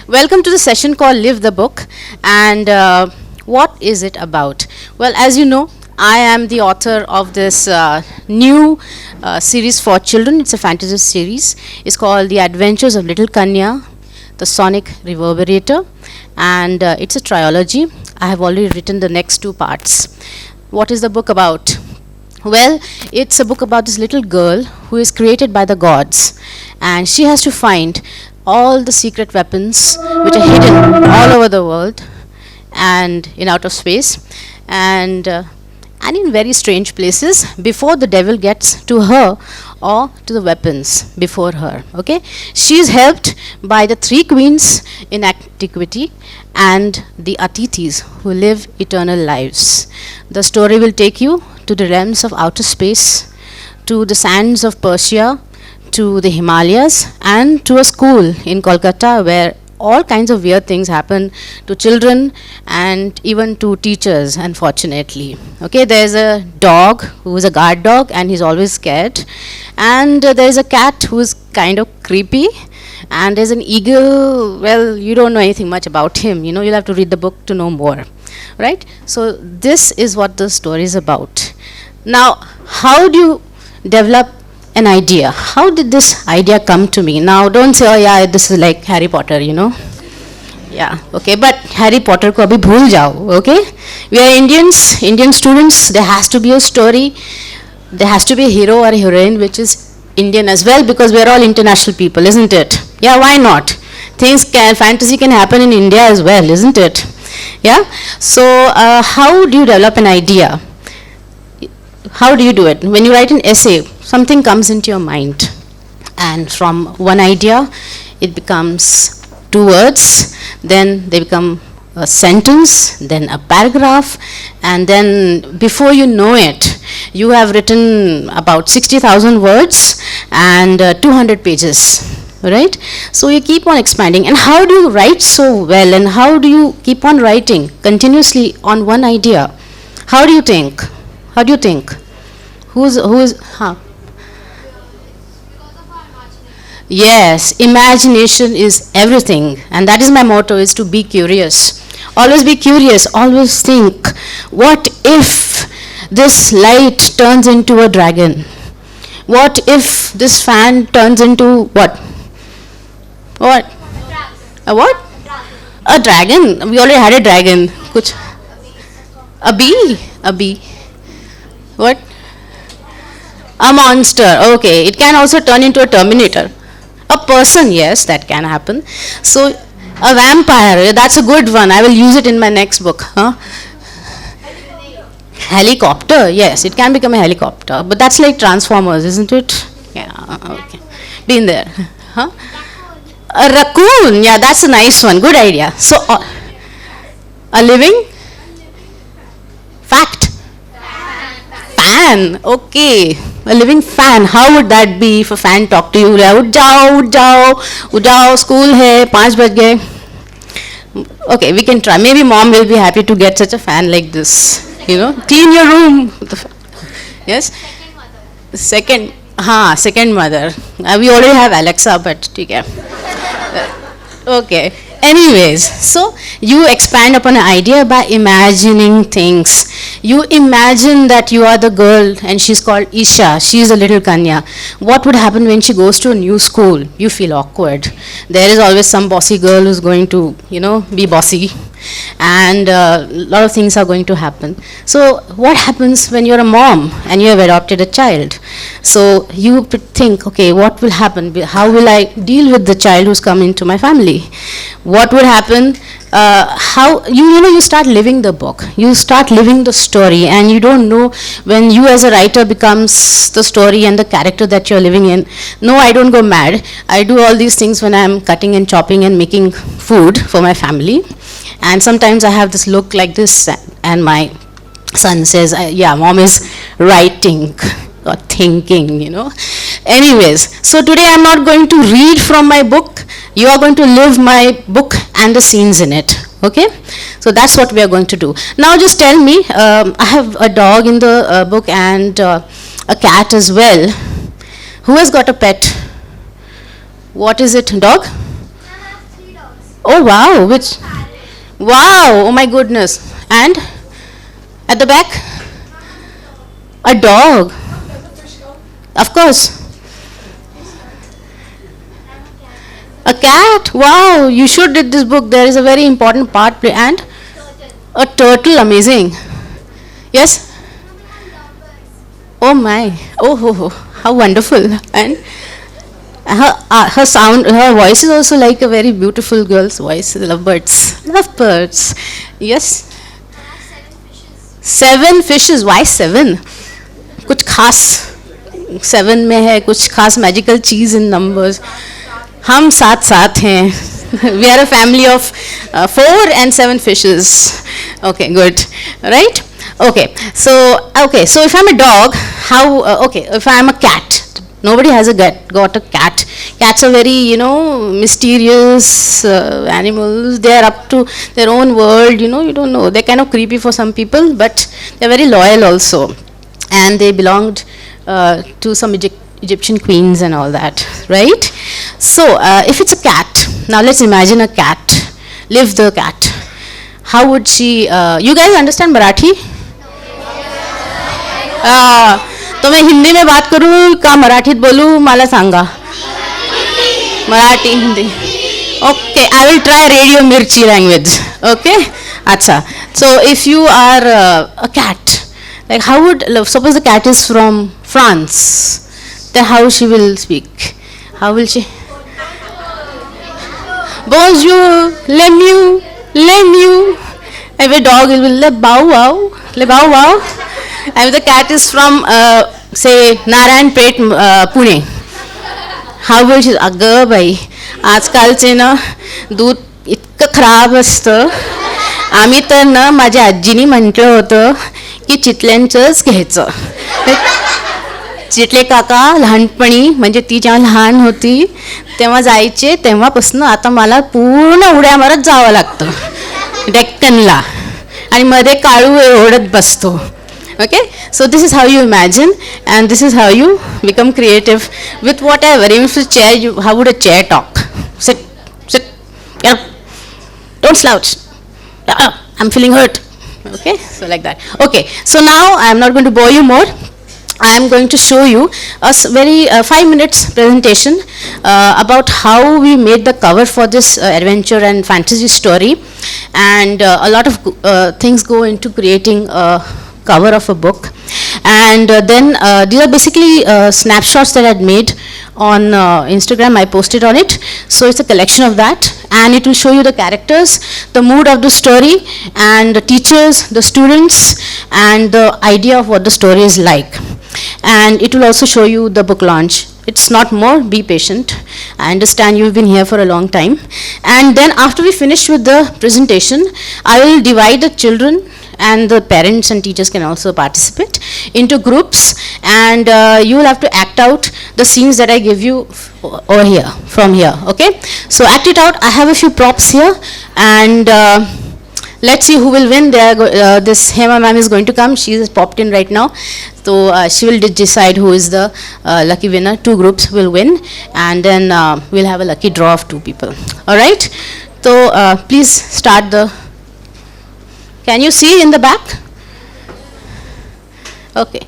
Welcome to the session called Live the Book. And what is it about? Well, as you know, I am the author of this new series for children. It's a fantasy series. It's called The Adventures of Little Kanya, the Sonic Reverberator. And it's a trilogy. I have already written the next two parts. What is the book about? Well, it's a book about this little girl who is created by the gods, and she has to find all the secret weapons which are hidden all over the world and in outer space and in very strange places before the devil gets to her or to the weapons before her. Okay, she is helped by the three queens in antiquity and the Atitis who live eternal lives. The story will take you to the realms of outer space, to the sands of Persia, to the Himalayas, and to a school in Kolkata where all kinds of weird things happen to children and even to teachers, unfortunately. Okay, there's a dog who is a guard dog and he's always scared, and there's a cat who's kind of creepy, and there's an eagle. Well, you don't know anything much about him, you'll have to read the book to know more, right? So this is what the story is about. Now, how do you develop an idea? How did this idea come to me? Now, don't say, oh yeah, this is like Harry Potter, Yeah, okay, but Harry Potter ko abhi bhul jao, okay? We are Indians, Indian students, there has to be a story, there has to be a hero or a heroine which is Indian as well, because we are all international people, isn't it? Yeah, why not? Fantasy can happen in India as well, isn't it? Yeah, so how do you develop an idea? How do you do it? When you write an essay, something comes into your mind, and from one idea it becomes two words, then they become a sentence, then a paragraph, and then before you know it, you have written about 60,000 words and 200 pages, right? So you keep on expanding. And how do you write so well, and how do you keep on writing continuously on one idea? How do you think? How do you think? Yes, imagination is everything, and that is my motto, is to be curious. Always be curious, always think, what if this light turns into a dragon? What if this fan turns into what? What? A what? A dragon. We already had a dragon. Kuch? A bee? A bee. What? A monster. Okay. It can also turn into a Terminator. A person, yes, that can happen. So, a vampire, that's a good one. I will use it in my next book. Huh? Helicopter, yes, it can become a helicopter. But that's like Transformers, isn't it? Yeah, okay. Been there. Huh? A raccoon, yeah, that's a nice one. Good idea. So, a living fact. Fan, okay. A living fan. How would that be if a fan talked to you? Ud jao, school hai, 5 baj gaye. Okay, we can try. Maybe mom will be happy to get such a fan like this. Clean your room. Yes? Second mother. We already have Alexa, but okay. Okay. Anyways, so you expand upon an idea by imagining things. You imagine that you are the girl and she's called Isha. She's a little Kanya. What would happen when she goes to a new school? You feel awkward. There is always some bossy girl who's going to, be bossy. And a lot of things are going to happen. So what happens when you're a mom and you have adopted a child? So you think, okay, what will happen? How will I deal with the child who's come into my family? What would happen? How you start living the book, you start living the story, and you don't know when you as a writer becomes the story and the character that you're living in. No, I don't go mad. I do all these things when I'm cutting and chopping and making food for my family, and sometimes I have this look like this, and my son says, yeah, mom is writing or thinking, Anyways, so today I'm not going to read from my book. You are going to live my book and the scenes in it. Okay? So that's what we are going to do. Now just tell me, I have a dog in the book and a cat as well. Who has got a pet? What is it? Dog? Oh wow, which? Wow, oh my goodness. And at the back, a dog. Of course. A cat. Wow, you should read this book. There is a very important part play and a turtle. Amazing. Yes. Oh my. Oh, how wonderful. And her sound, her voice is also like a very beautiful girl's voice. Lovebirds. Lovebirds. Yes. 7 fishes. Why 7? कुछ खास 7 में है, कुछ खास magical चीज़ इन numbers. हम साथ साथ हैं. We are a family of 4 and 7 fishes. Okay, good. Right? Okay. So if I'm a dog, how? Okay, if I'm a cat. Nobody has got a cat. Cats are very, mysterious animals. They are up to their own world. You don't know. They're kind of creepy for some people, but they're very loyal also. And they belonged to some Egyptian queens and all that, right? So if it's a cat, now let's imagine a cat. Live the cat. How would she? You guys understand Marathi? तो मैं हिंदी में बात करूँ का मराठीत बोलूँ मला सांगा. Marathi Hindi. Okay, I will try Radio Mirchi language. Okay, अच्छा. So if you are a cat, like how would, suppose the cat is from France, then how she will speak? How will she? Bonjour, les mieux, les mieux. Every dog will le bow wow, le bow wow. And if the cat is from, say, Narayanpet, Pune, how will she? अगं by, आजकालचे ना दूध इतकं खराब असतं. आम्ही तर ना माझ्या आजीनी म्हटलं होतं की चितल्यांचंच घ्यायचं. चितले काका लहानपणी म्हणजे ती जेव्हा लहान होती तेव्हा जायचे, तेव्हापासून आता मला पूर्ण उड्या मारत जावं लागतं डेक्कनला आणि मध्ये काळू ओढत बसतो. Okay, so this is how you imagine, and this is how you become creative with whatever. Even if it's a chair, how would a chair talk? Sit, get up, don't slouch. I'm feeling hurt. Okay, so like that. Okay, so now I'm not going to bore you more. I am going to show you a very 5 minutes presentation about how we made the cover for this adventure and fantasy story, and a lot of things go into creating a cover of a book. And then these are basically snapshots that I had made on Instagram. I posted on it, so it's a collection of that, and it will show you the characters, the mood of the story, and the teachers, the students, and the idea of what the story is like. And it will also show you the book launch. It's not more, be patient. I understand you've been here for a long time. And then after we finish with the presentation, I will divide the children, and the parents and teachers can also participate, into groups, and you will have to act out the scenes that I give you over here, from here, okay? So act it out. I have a few props here, and let's see who will win. This Hema ma'am is going to come. She is popped in right now. So she will decide who is the lucky winner. 2 groups will win, and then we'll have a lucky draw of 2 people. All right? So please start the... Can you see in the back? Okay.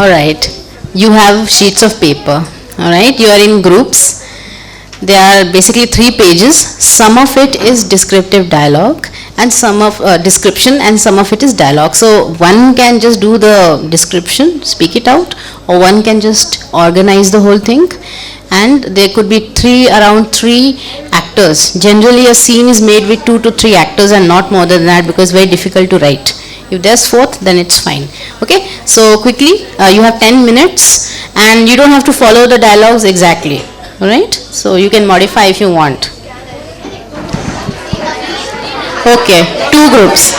All right. You have sheets of paper. All right. You are in groups. There are basically 3 pages. Some of it is descriptive dialogue and some of description and some of it is dialogue. So one can just do the description, speak it out, or one can just organize the whole thing. And there could be around three actors. Generally a scene is made with 2 to 3 actors and not more than that, because it's very difficult to write. If there's fourth, then it's fine. Okay, so quickly, you have 10 minutes and you don't have to follow the dialogues exactly. Alright, so you can modify if you want. Okay, 2 groups.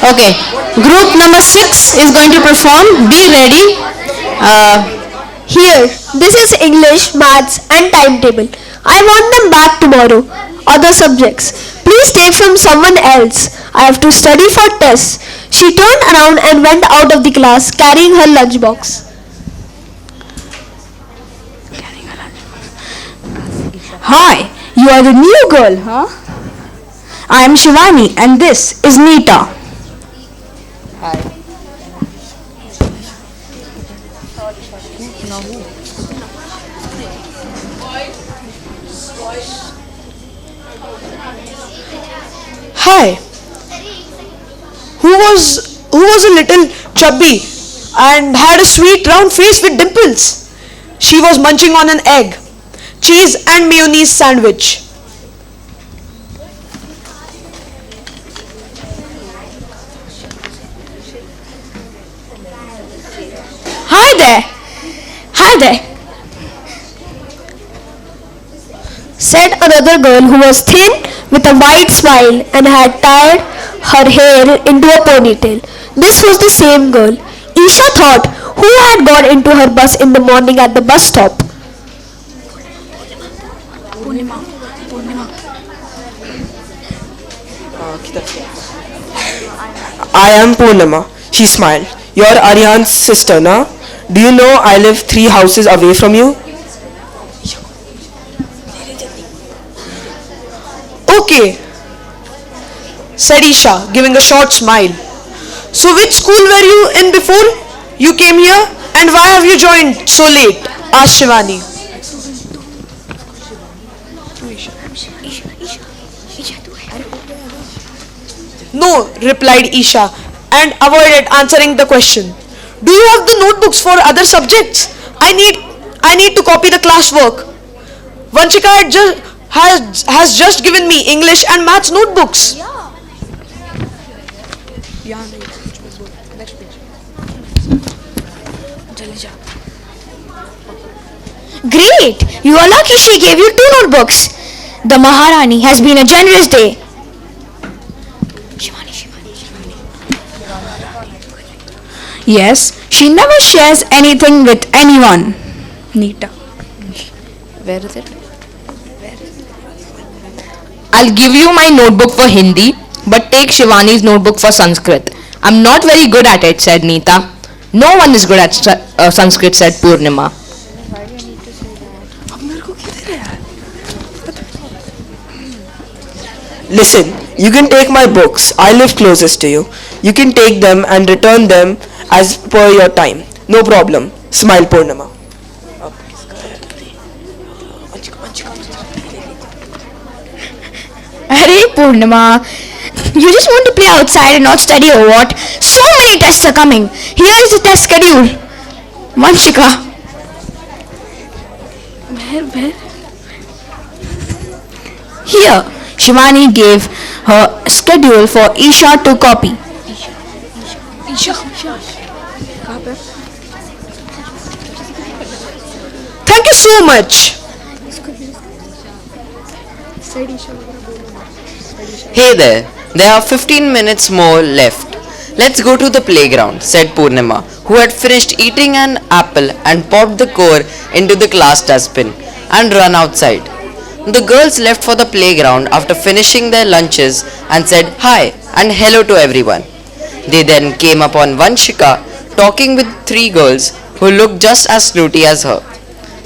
Okay, group number 6 is going to perform. Be ready. Here, this is English, Maths and timetable. I want them back tomorrow. Other subjects, please take from someone else. I have to study for tests. She turned around and went out of the class carrying her lunchbox. Hi, you are the new girl, huh? I am Shivani and this is Neeta. Hi. Who was a little chubby and had a sweet round face with dimples? She was munching on an egg, cheese and mayonnaise sandwich. Hi there. Hi there, Said another girl who was thin with a wide smile and had tied her hair into a ponytail. This was the same girl. Isha thought who had gone into her bus in the morning at the bus stop. I am Purnima. She smiled. You're Aryan's sister, na? Do you know I live 3 houses away from you? Okay, said Isha, giving a short smile. So which school were you in before you came here, and why have you joined so late? Asked Shivani. No, replied Isha, and avoided answering the question. Do you have the notebooks for other subjects? I need to copy the classwork. Vanshika has just given me English and Maths notebooks. great! You are lucky she gave you 2 notebooks. The Maharani has been a generous day. Yes, she never shares anything with anyone. Neeta. Where is it? I'll give you my notebook for Hindi, but take Shivani's notebook for Sanskrit. I'm not very good at it, said Neeta. No one is good at Sanskrit, said Purnima. Listen, you can take my books. I live closest to you. You can take them and return them as per your time. No problem. Smile, Purnima. Hey Purnima, you just want to play outside and not study or what? So many tests are coming. Here is the test schedule. Vanshika. Where? Here, Shivani gave her schedule for Isha to copy. Thank you so much. Hey there are 15 minutes more left. Let's go to the playground, said Purnima, who had finished eating an apple and popped the core into the class dustbin and run outside. The girls left for the playground after finishing their lunches and said hi and hello to everyone. They then came upon Vanshika talking with 3 girls who looked just as snooty as her.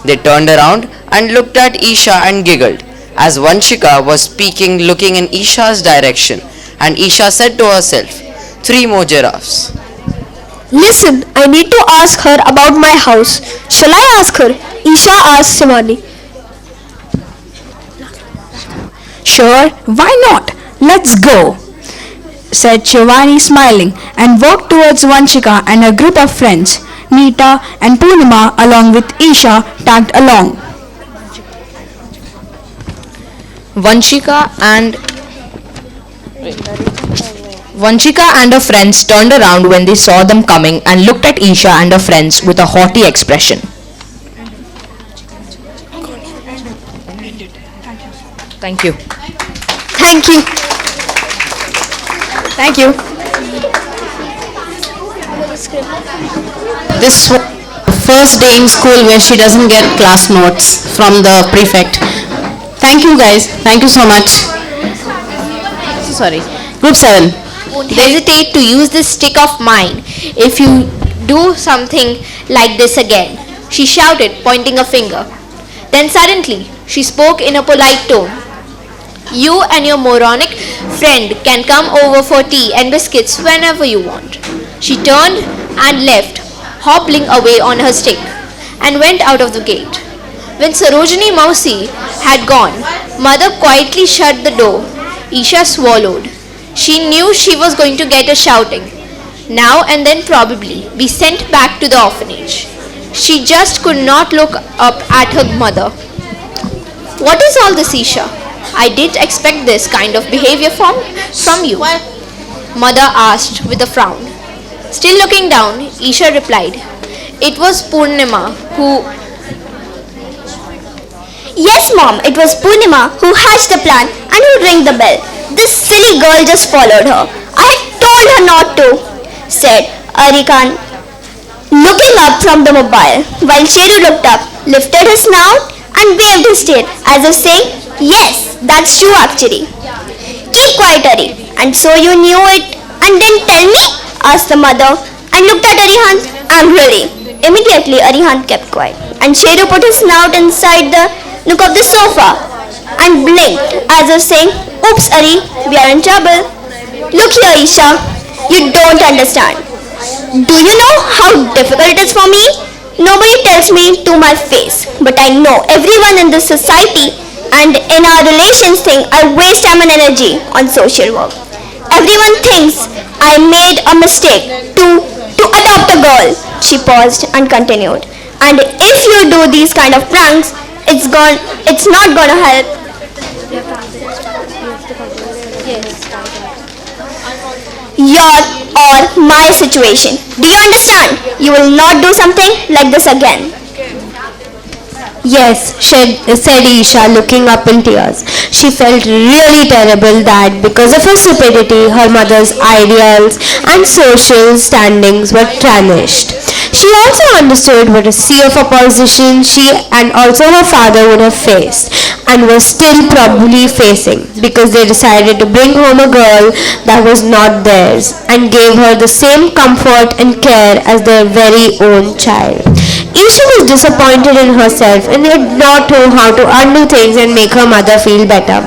They turned around and looked at Isha and giggled as Vanshika was speaking, looking in Isha's direction, and Isha said to herself, 3 more giraffes. Listen, I need to ask her about my house. Shall I ask her? Isha asked Shivani. Sure, why not? Let's go, said Shivani smiling and walked towards Vanshika and her group of friends. Neeta and Purnima along with Isha tagged along. Vanshika and her friends turned around when they saw them coming and looked at Isha and her friends with a haughty expression. Thank you. Thank you. Thank you. This was the first day in school where she doesn't get class notes from the prefect. Thank you guys. Thank you so much. So sorry. Group 7. Won't hesitate to use this stick of mine if you do something like this again, she shouted, pointing a finger. Then suddenly, she spoke in a polite tone. You and your moronic friend can come over for tea and biscuits whenever you want. She turned and left, hobbling away on her stick, and went out of the gate. When Sarojini Mausi had gone, mother quietly shut the door. Isha swallowed. She knew she was going to get a shouting. Now and then probably be sent back to the orphanage. She just could not look up at her mother. What is all this, Isha? I didn't expect this kind of behavior from you. Mother asked with a frown. Still looking down, Isha replied. It was Purnima who... Yes, Mom, it was Purnima who hatched the plan and who rang the bell. This silly girl just followed her. I told her not to, said Arikan, looking up from the mobile, while Sheru looked up, lifted his snout and waved his tail as if saying, yes, that's true actually. Keep quiet, Ari. And so you knew it and didn't tell me? Asked the mother and looked at Arihant angrily. Immediately, Arihant kept quiet and Sheru put his snout inside the nook of the sofa and blinked as if saying, oops, Ari, we are in trouble. Look here, Isha, you don't understand. Do you know how difficult it is for me? Nobody tells me to my face, but I know everyone in this society and in our relations think I waste time and energy on social work. Everyone thinks I made a mistake to adopt a girl. She paused and continued. And if you do these kind of pranks, it's not gonna help. Your or my situation. Do you understand? You will not do something like this again. Yes, said Isha, looking up in tears. She felt really terrible that because of her stupidity, her mother's ideals and social standings were tarnished. She also understood what a sea of opposition she and also her father would have faced and was still probably facing because they decided to bring home a girl that was not theirs and gave her the same comfort and care as their very own child. Isha was disappointed in herself and did not know how to undo things and make her mother feel better.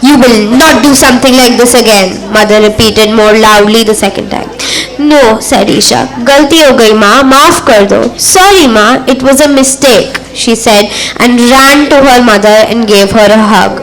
You will not do something like this again, mother repeated more loudly the second time. No, said Isha. Galti ho gayi ma, maaf kar do. Sorry ma, it was a mistake, she said and ran to her mother and gave her a hug.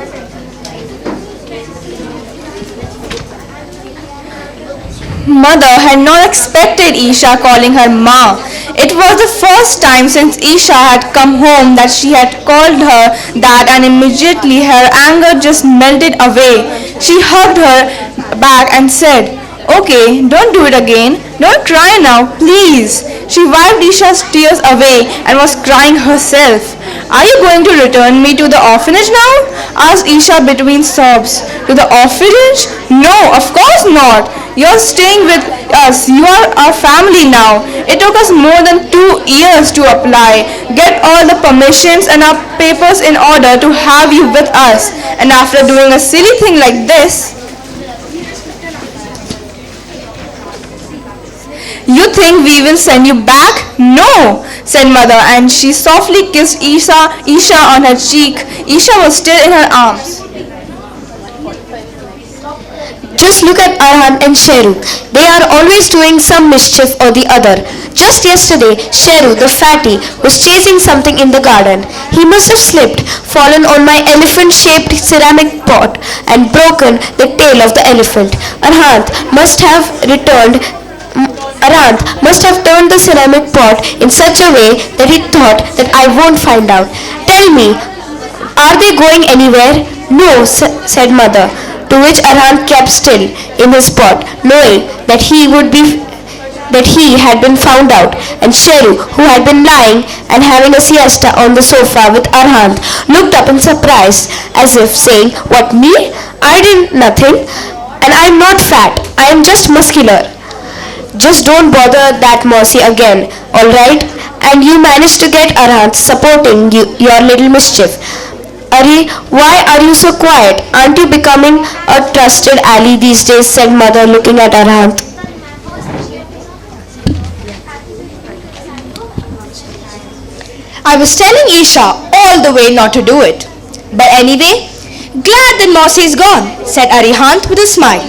Mother had not expected Isha calling her Ma. It was the first time since Isha had come home that she had called her that, and immediately her anger just melted away. She hugged her back and said, "Okay, don't do it again. Don't cry now, please." She wiped Isha's tears away and was crying herself. "Are you going to return me to the orphanage now?" asked Isha between sobs. "To the orphanage? No, of course not. You're staying with us. You are our family now. It took us more than 2 years to apply, get all the permissions and our papers in order to have you with us. And after doing a silly thing like this, you think we will send you back? No," said mother, and she softly kissed Isha on her cheek. Isha was still in her arms. Just look at Arhan and Sheru. They are always doing some mischief or the other. Just yesterday, Sheru, the fatty, was chasing something in the garden. He must have slipped, fallen on my elephant-shaped ceramic pot, and broken the tail of the elephant. Arant must have turned the ceramic pot in such a way that he thought that I won't find out. Tell me, are they going anywhere? No, said mother, to which Arhan kept still in his pot, knowing that he had been found out, and Sheru, who had been lying and having a siesta on the sofa with Arhan, looked up in surprise, as if saying, "What, me? I did nothing, and I'm not fat, I am just muscular. Just don't bother that Mossy again, alright?" And you managed to get Arhan supporting your little mischief. Ari, why are you so quiet? Aren't you becoming a trusted ally these days? Said mother, looking at Arhan. I was telling Isha all the way not to do it. But anyway, glad that Mossy is gone, said Arihant with a smile,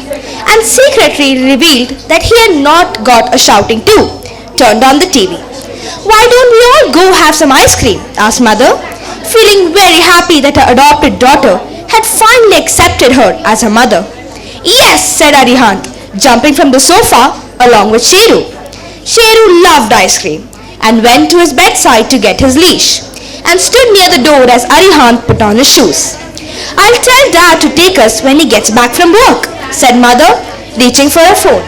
and secretly revealed that he had not got a shouting too. Turned on the TV. Why don't we all go have some ice cream? Asked mother, feeling very happy that her adopted daughter had finally accepted her as her mother. Yes, said Arihant, jumping from the sofa along with Sheru. Sheru loved ice cream and went to his bedside to get his leash and stood near the door as Arihant put on his shoes. I'll tell Dad to take us when he gets back from work, said mother, reaching for her phone.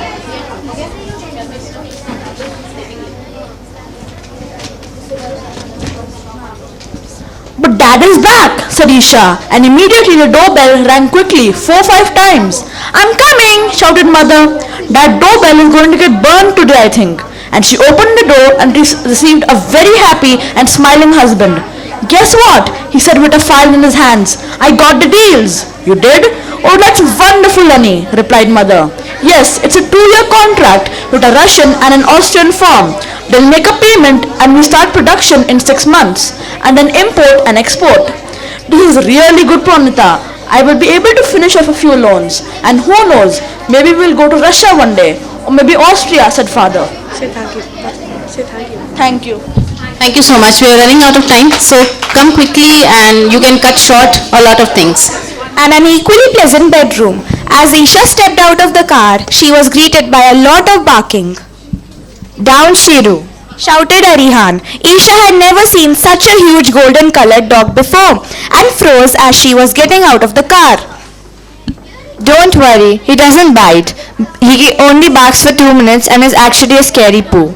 But Dad is back, said Isha, and immediately the doorbell rang quickly 4-5 times. I'm coming, shouted mother. That doorbell is going to get burned today, I think. And she opened the door and received a very happy and smiling husband. Guess what? He said with a file in his hands. I got the deals. You did? Oh, that's wonderful, Annie, replied mother. Yes, it's a 2-year contract with a Russian and an Austrian firm. They'll make a payment and we start production in 6 months and then import and export. This is really good, Pranita. I will be able to finish off a few loans. And who knows, maybe we'll go to Russia one day. Or maybe Austria, said father. Say thank you. Say thank you. Thank you. Thank you so much. We are running out of time, so come quickly and you can cut short a lot of things. And an equally pleasant bedroom. As Isha stepped out of the car, she was greeted by a lot of barking. Down, Sheru, shouted Arihan. Isha had never seen such a huge golden-colored dog before and froze as she was getting out of the car. Don't worry, he doesn't bite. He only barks for 2 minutes and is actually a scary poo,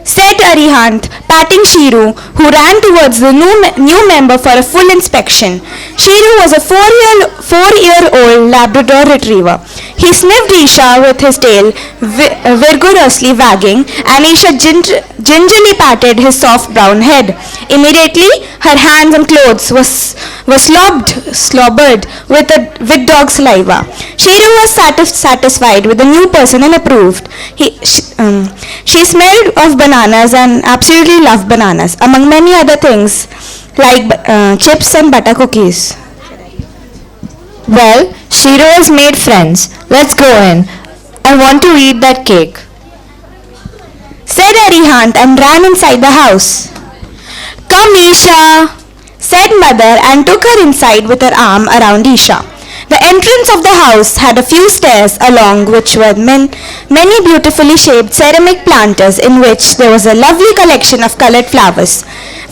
said Arihant, patting Sheru, who ran towards the new member for a full inspection. Sheru was a 4-year-old Labrador Retriever. He sniffed Isha with his tail vigorously wagging, and Isha gingerly patted his soft brown head. Immediately, her hands and clothes were slobbered with dog saliva. Sheru was satisfied with the new person and approved. She smelled of bananas and absolutely loved bananas, among many other things like chips and butter cookies. Well, Sheru has made friends. Let's go in. I want to eat that cake, said Arihant and ran inside the house. Come, Isha, said mother and took her inside with her arm around Isha. The entrance of the house had a few stairs along which were many beautifully shaped ceramic planters in which there was a lovely collection of colored flowers.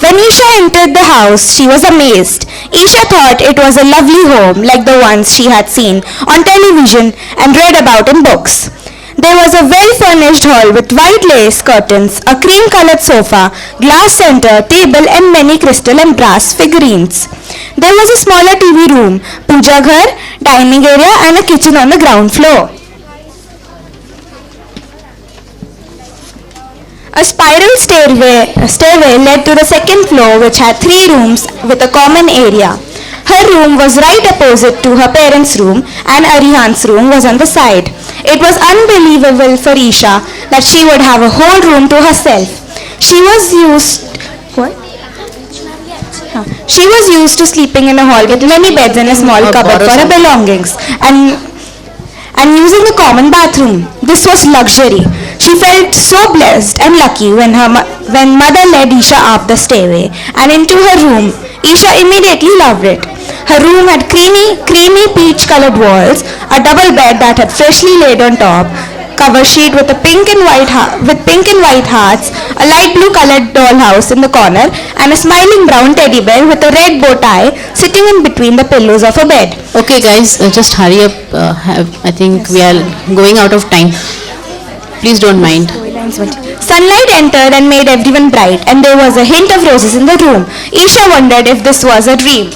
When Isha entered the house, she was amazed. Isha thought it was a lovely home like the ones she had seen on television and read about in books. There was a well-furnished hall with white lace curtains, a cream-colored sofa, glass center, table and many crystal and brass figurines. There was a smaller TV room, puja ghar, dining area and a kitchen on the ground floor. A spiral stairway led to the second floor, which had 3 rooms with a common area. Her room was right opposite to her parents' room and Arihant's room was on the side. It was unbelievable for Isha that she would have a whole room to herself. She was used to sleeping in a hall with many beds and a small cupboard for her belongings. and using the common bathroom. This was luxury. She felt so blessed and lucky when mother led Isha up the stairway and into her room. Isha immediately loved it. Her room had creamy peach colored walls, a double bed that had freshly laid on top, cover sheet with pink and white hearts, a light blue colored dollhouse in the corner, and a smiling brown teddy bear with a red bow tie sitting in between the pillows of her bed. Okay, guys, just hurry up. I think we are going out of time. Please don't mind. Sunlight entered and made everyone bright, and there was a hint of roses in the room. Isha wondered if this was a dream.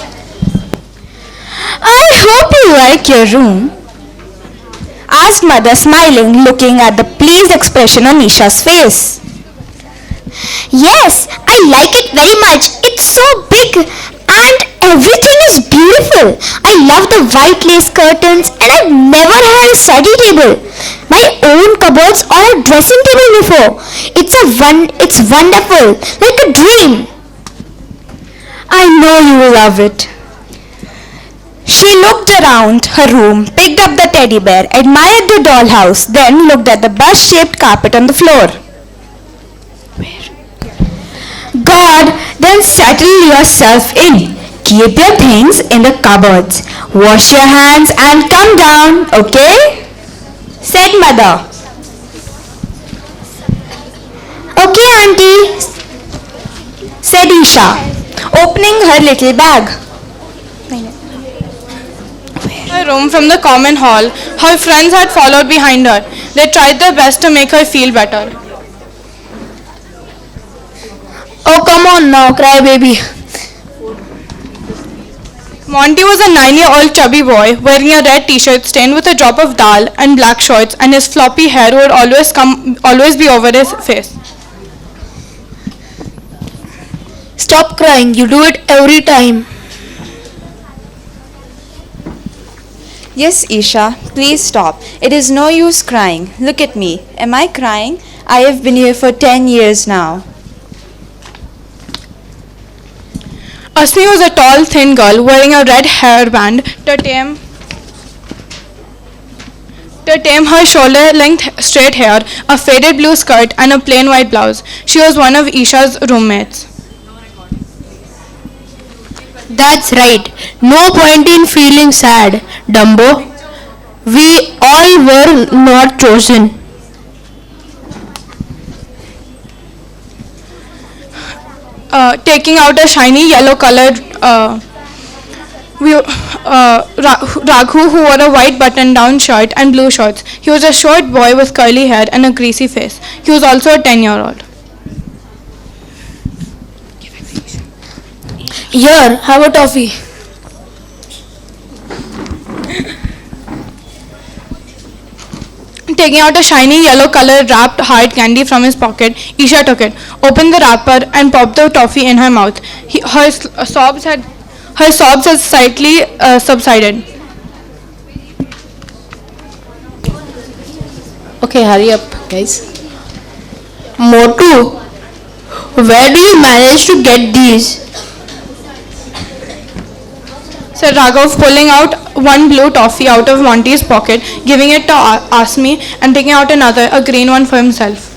I hope you like your room, asked mother, smiling, looking at the pleased expression on Isha's face. Yes, I like it very much. It's so big and everything is beautiful. I love the white lace curtains and I've never had a study table, my own cupboards or a dressing table before. It's wonderful, like a dream. I know you will love it. She looked around her room, picked up the teddy bear, admired the dollhouse, then looked at the bus-shaped carpet on the floor. God, then settle yourself in. Keep your things in the cupboards. Wash your hands and come down, okay? Said mother. Okay, auntie, said Isha, opening her little bag. Her room from the common hall. Her friends had followed behind her. They tried their best to make her feel better. Oh, come on now, cry baby. Monty was a 9-year-old chubby boy wearing a red t-shirt stained with a drop of dal and black shorts, and his floppy hair would always be over his face. Stop crying, you do it every time. Yes, Isha, please stop. It is no use crying. Look at me. Am I crying? I have been here for 10 years now. Ashwini was a tall, thin girl wearing a red hairband to tame her shoulder-length straight hair, a faded blue skirt, and a plain white blouse. She was one of Isha's roommates. That's right. No point in feeling sad, Dumbo. We all were not chosen. Taking out a shiny yellow-colored Raghu, who wore a white button-down shirt and blue shorts. He was a short boy with curly hair and a greasy face. He was also a 10-year-old. Here, have a toffee. Taking out a shiny yellow-colored wrapped hard candy from his pocket, Isha took it, opened the wrapper, and popped the toffee in her mouth. Her sobs had slightly subsided. Okay, hurry up, guys. Motu, where do you manage to get these? Said Raghav, pulling out one blue toffee out of Monty's pocket, giving it to Asmi, and taking out another, a green one for himself.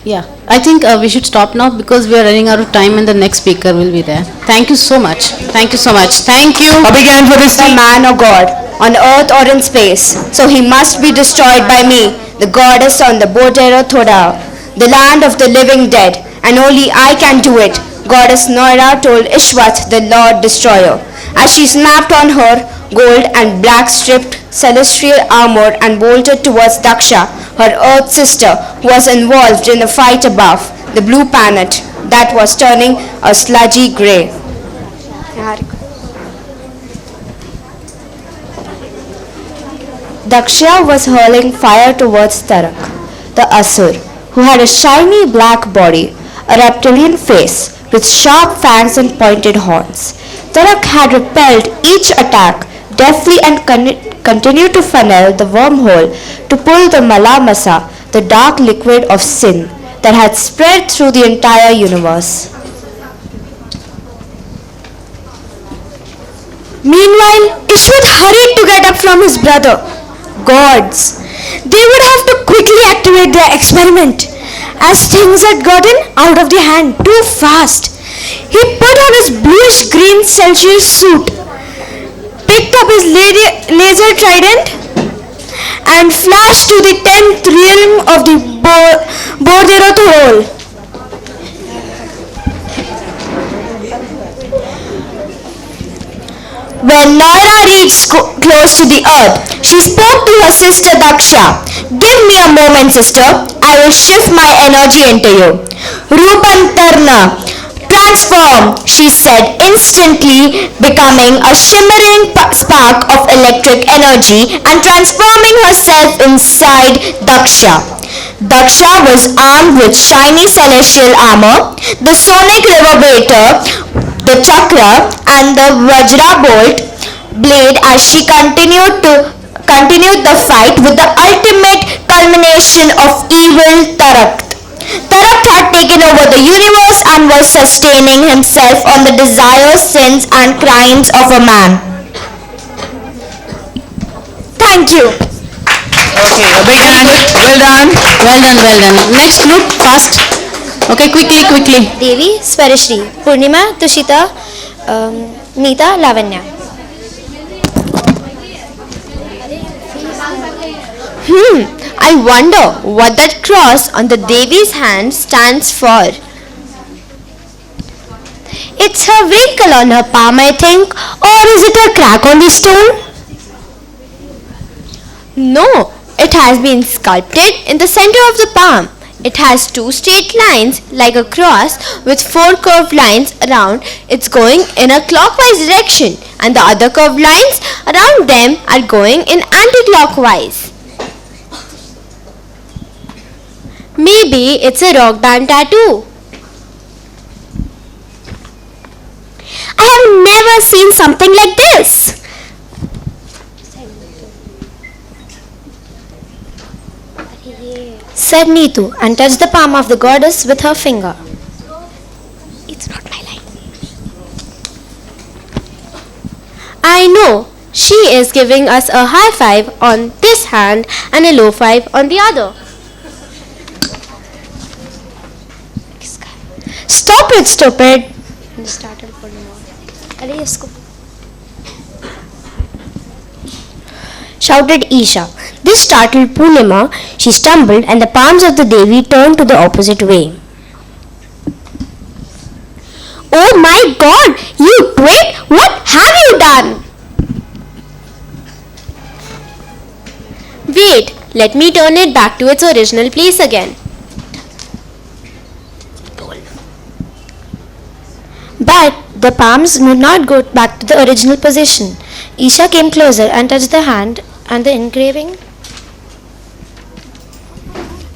Yeah, I think we should stop now because we are running out of time and the next speaker will be there. Thank you so much. Thank you so much. Thank you. A big hand for this man or God, on earth or in space. So he must be destroyed by me, the goddess on the Botero Thoda, the land of the living dead, and only I can do it. Goddess Noira told Ishvat, the Lord Destroyer, as she snapped on her gold and black stripped celestial armor and bolted towards Daksha, her earth sister, who was involved in a fight above, the blue planet that was turning a sludgy grey. Daksha was hurling fire towards Tarak, the Asur, who had a shiny black body, a reptilian face, with sharp fangs and pointed horns. Tarak had repelled each attack deftly and continued to funnel the wormhole to pull the Malamasa, the dark liquid of sin that had spread through the entire universe. Meanwhile, Ishwat hurried to get up from his brother. Gods! They would have to quickly activate their experiment, as things had gotten out of their hand too fast. He put on his bluish green Celsius suit, picked up his laser trident, and flashed to the 10th realm of the Borderoth hole. When Noira reached close to the earth, she spoke to her sister Daksha. Give me a moment, sister. I will shift my energy into you. Rupantarna, transform, she said, instantly becoming a shimmering spark of electric energy and transforming herself inside Daksha. Daksha was armed with shiny celestial armor, the sonic reverberator, the chakra, and the Vajra bolt blade as she continued the fight with the ultimate culmination of evil Tarak. Tarak had taken over the universe and was sustaining himself on the desires, sins, and crimes of a man. Thank you. Okay, a big hand. Well done. Well done, well done. Next group, fast. Okay, quickly. Devi, Swarashri, Purnima, Tushita, Neeta, Lavanya. I wonder what that cross on the Devi's hand stands for. It's her wrinkle on her palm, I think. Or is it a crack on the stone? No, it has been sculpted in the center of the palm. It has two straight lines like a cross with four curved lines around. It's going in a clockwise direction and the other curved lines around them are going in anti-clockwise. Maybe it's a rock band tattoo. I have never seen something like this. Said Neetu and touched the palm of the goddess with her finger. It's not my line. I know. She is giving us a high five on this hand and a low five on the other. Stop it, stupid. Shouted Isha. This startled Purnima. She stumbled and the palms of the Devi turned to the opposite way. Oh my God! You twit! What have you done? Wait, let me turn it back to its original place again. But the palms would not go back to the original position. Isha came closer and touched the hand and the engraving.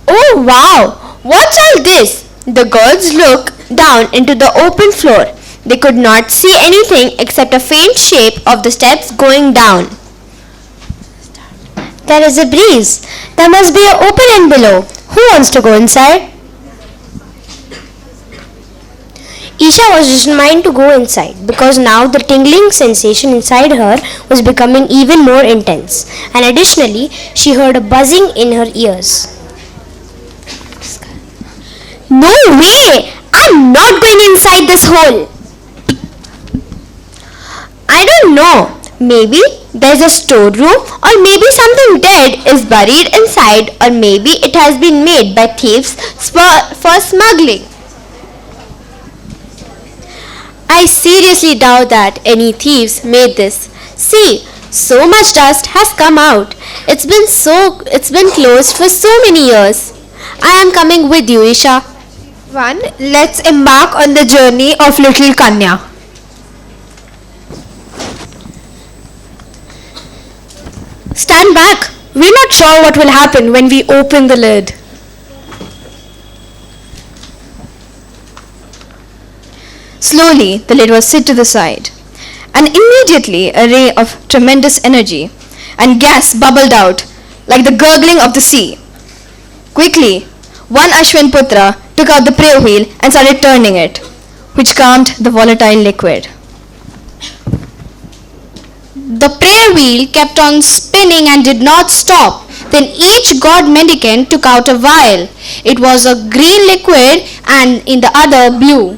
Oh wow! What's all this? The girls looked down into the open floor. They could not see anything except a faint shape of the steps going down. There is a breeze. There must be an opening below. Who wants to go inside? Isha was determined to go inside because now the tingling sensation inside her was becoming even more intense, and additionally she heard a buzzing in her ears. No way! I'm not going inside this hole! I don't know. Maybe there's a storeroom, or maybe something dead is buried inside, or maybe it has been made by thieves for smuggling. I seriously doubt that any thieves made this. See, so much dust has come out. It's been closed for so many years. I am coming with you, Isha. Let's embark on the journey of little Kanya. Stand back. We're not sure what will happen when we open the lid. Slowly, the lid was set to the side, and immediately a ray of tremendous energy and gas bubbled out like the gurgling of the sea. Quickly, one Ashwin Putra took out the prayer wheel and started turning it, which calmed the volatile liquid. The prayer wheel kept on spinning and did not stop. Then each god mendicant took out a vial. It was a green liquid and in the other blue.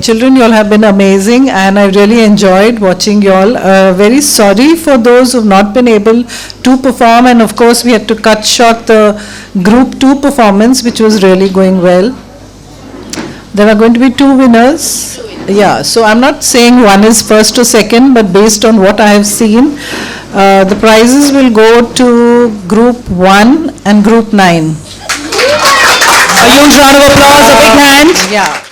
Children, you all have been amazing and I really enjoyed watching you all. Very sorry for those who have not been able to perform, and of course we had to cut short the group 2 performance, which was really going well. There are going to be 2 winners. Yeah, so I'm not saying one is first or second, but based on what I have seen, the prizes will go to group 1 and group 9. A huge round of applause, a big hand. Yeah.